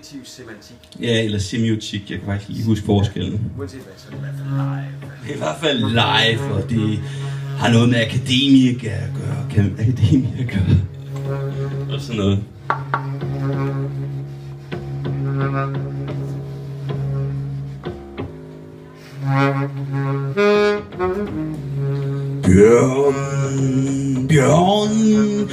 kognitiv semantik. Ja, eller semiotik. Jeg kan faktisk lige huske forskellen. Uanset hvad, så er det i hvert fald live. Det er i hvert fald live, og det har noget med akademikere at gøre. Akademikere at gøre. Og sådan noget. Bjørn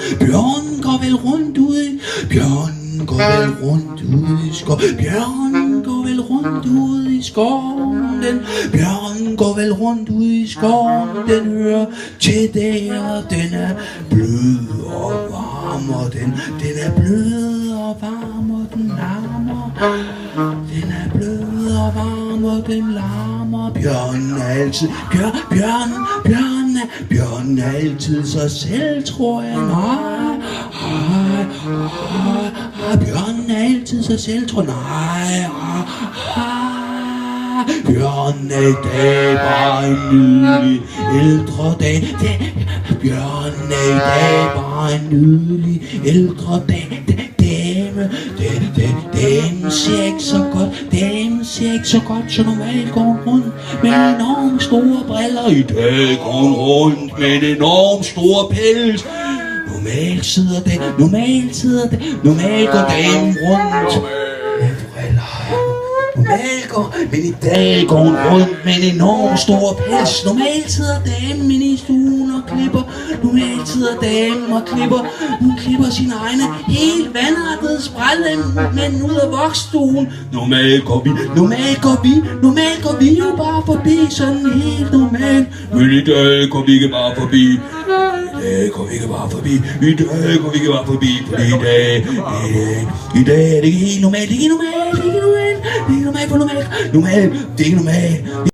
går vel rundt ud. Bjørn går vel rundt ud i skoven. Bjørn går vel rundt ud i skoven. Bjørn går vel rundt ud i skoven. Den hører til der. Den er blød og varm, og den er blød og varm, og den larmer. Den er blød og varm, og den larmer. Bjørnen er altid Bjørnen er altid sig selv, tror jeg. Bjørnen er altid sig selv, tror jeg. Bjørnen er i dag bare en nydelig ældre dag. Bjørnen er i dag bare en nydelig ældre dag. Damen ser ikke så godt, så normalt går hun rundt med enormt store briller. I dag går hun rundt med en enormt store pels. Normalt går damen rundt med briller. Men i dag går hun rundt med en enormt stor pels. Normalt sidder damen inde i stuen og klipper. Hun klipper sine egne helt vandrettede sprællem ud af voksstuen. Normalt går vi jo bare forbi, sådan helt normalt. Men i dag går vi ikke bare forbi. Fordi i dag er det ikke helt normalt. Det er ikke normalt.